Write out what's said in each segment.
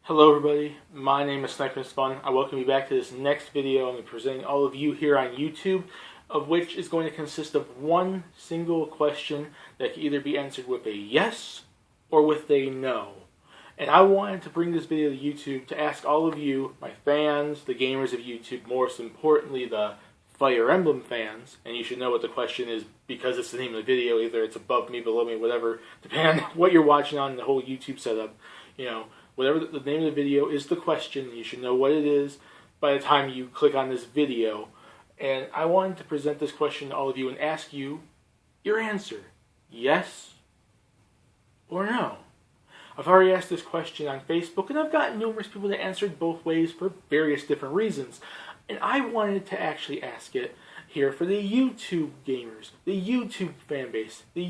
Hello everybody, my name is Sniper Spun. I welcome you back to this next video. I'm presenting all of you here on YouTube, of which is going to consist of one single question that can either be answered with a yes or with a no. And I wanted to bring this video to YouTube to ask all of you, my fans, the gamers of YouTube, most importantly the Fire Emblem fans, and you should know what the question is because it's the name of the video, either it's above me, below me, whatever, depending on what you're watching on the whole YouTube setup, whatever the name of the video is the question. You should know what it is by the time you click on this video. And I wanted to present this question to all of you and ask you your answer. Yes or no? I've already asked this question on Facebook, and I've gotten numerous people that answered both ways for various different reasons. And I wanted to actually ask it here for the YouTube gamers, the YouTube fan base, the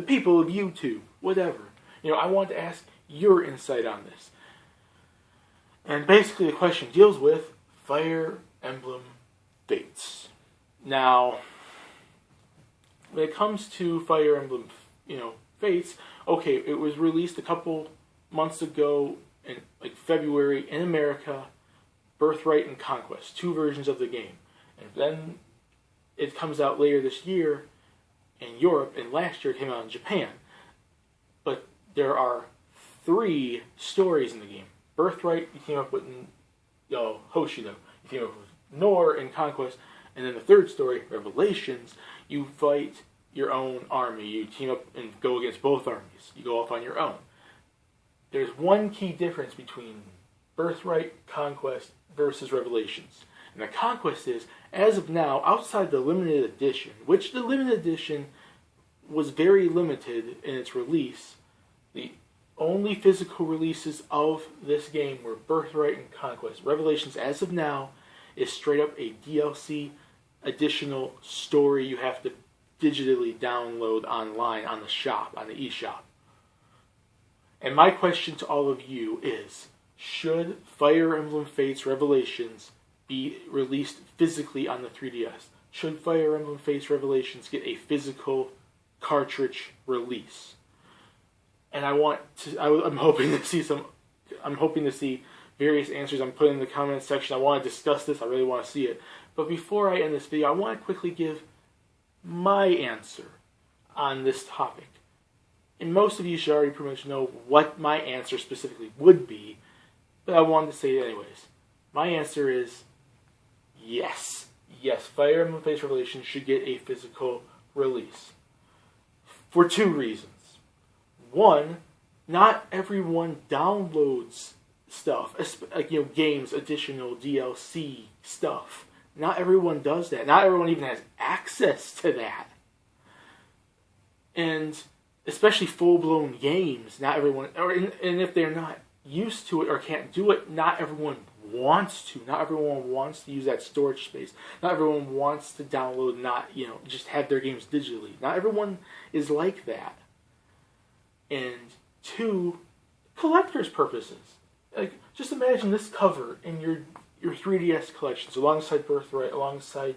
people of YouTube, whatever. I want to ask your insight on this. And basically the question deals with Fire Emblem Fates. Now, when it comes to Fire Emblem, Fates, okay, it was released a couple months ago in February in America, Birthright and Conquest, 2 versions of the game. And then it comes out later this year in Europe, and last year it came out in Japan. But there are 3 stories in the game. Birthright, you came up with Hoshido. You came up with Nor in Conquest. And then the 3rd story, Revelations, you fight your own army. You team up and go against both armies. You go off on your own. There's one key difference between Birthright, Conquest versus Revelations. And the Conquest is, as of now, outside the limited edition, which the limited edition was very limited in its release, the only physical releases of this game were Birthright and Conquest. Revelations, as of now, is straight up a DLC additional story you have to digitally download online on the shop, on the eShop. And my question to all of you is, should Fire Emblem Fates Revelations be released physically on the 3DS? Should Fire Emblem Fates Revelations get a physical cartridge release? And I'm hoping to see various answers. I'm putting in the comments section. I want to discuss this. I really want to see it. But before I end this video, I want to quickly give my answer on this topic. And most of you should already pretty much know what my answer specifically would be, but I wanted to say it anyways. My answer is yes. Yes, Fire Emblem Fates Revelations should get a physical release. For 2 reasons. One, not everyone downloads stuff, games, additional DLC stuff. Not everyone does that. Not everyone even has access to that. And especially full-blown games, not everyone, and if they're not used to it or can't do it, not everyone wants to. Not everyone wants to use that storage space. Not everyone wants to download, just have their games digitally. Not everyone is like that. And 2, collector's purposes. Just imagine this cover in your 3DS collections, alongside Birthright, alongside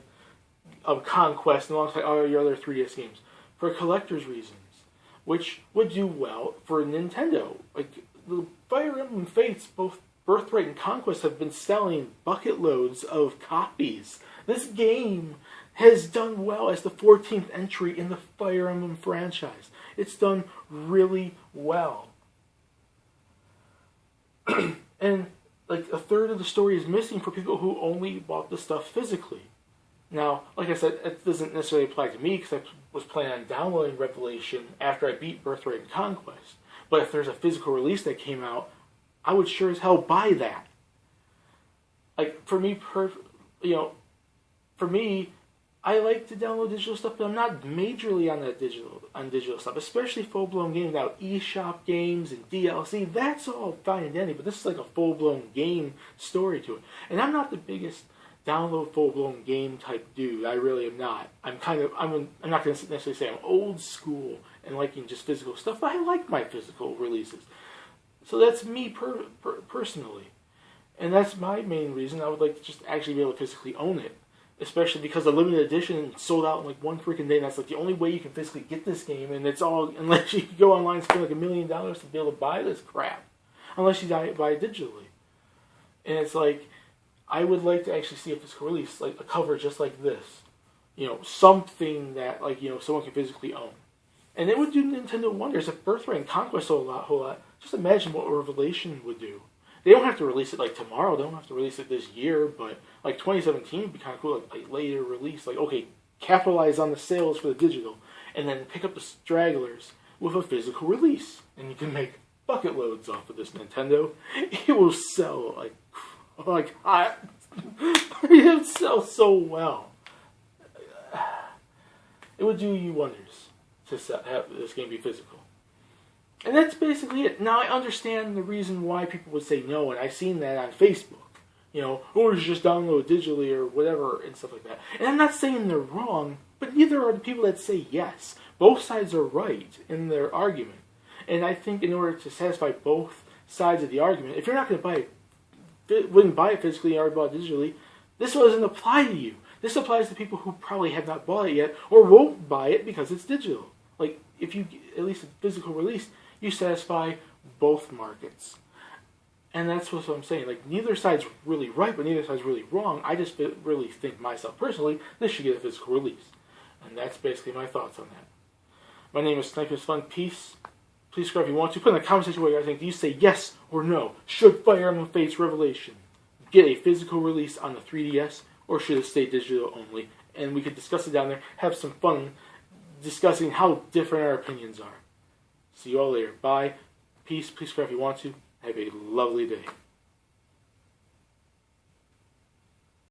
Conquest, and alongside all your other 3DS games, for collector's reasons, which would do well for Nintendo. The Fire Emblem Fates, both Birthright and Conquest, have been selling bucket loads of copies. This game has done well as the 14th entry in the Fire Emblem franchise. It's done really well. And a third of the story is missing for people who only bought the stuff physically. Now, like I said, it doesn't necessarily apply to me because I was planning on downloading Revelation after I beat Birthright and Conquest. But if there's a physical release that came out, I would sure as hell buy that. For me, I like to download digital stuff, but I'm not majorly on digital stuff, especially full-blown games. Now, eShop games and DLC, that's all fine and dandy, but this is like a full-blown game story to it. And I'm not the biggest download full-blown game type dude. I really am not. I'm not going to necessarily say I'm old school and liking just physical stuff, but I like my physical releases. So that's me personally. And that's my main reason. I would like to just actually be able to physically own it. Especially because the limited edition sold out in one freaking day. And that's the only way you can physically get this game. And it's all, unless you go online and spend $1 million to be able to buy this crap. unless you buy it digitally. And it's like, I would like to actually see a physical release, like a cover just like this. You know, something that, like, you know, someone can physically own. And it would do Nintendo wonders. If Birthright and Conquest sold a whole lot, just imagine what Revelation would do. They don't have to release it, like, tomorrow. They don't have to release it this year, but, like, 2017 would be kind of cool, like later release. Like, okay, capitalize on the sales for the digital, and then pick up the stragglers with a physical release. And you can make bucket loads off of this Nintendo. It will sell like hot. It would sell so well. It would do you wonders to have this game be physical. And that's basically it. Now, I understand the reason why people would say no, and I've seen that on Facebook. You know, or just download digitally or whatever and stuff like that. And I'm not saying they're wrong, but neither are the people that say yes. Both sides are right in their argument. And I think in order to satisfy both sides of the argument, if you're not going to buy it, wouldn't buy it physically or bought it digitally, this doesn't apply to you. This applies to people who probably have not bought it yet or won't buy it because it's digital. Like, if you at least a physical release, you satisfy both markets. And that's what I'm saying. Like, neither side's really right, but neither side's really wrong. I just really think, myself personally, this should get a physical release. And that's basically my thoughts on that. My name is Sniper's Fun. Peace. Please subscribe if you want to. Put in the comment section what you guys think. Do you say yes or no? Should Fire Emblem Fates Revelation get a physical release on the 3DS, or should it stay digital only? And we could discuss it down there. Have some fun discussing how different our opinions are. See you all later. Bye. Peace. Please subscribe if you want to. Have a lovely day.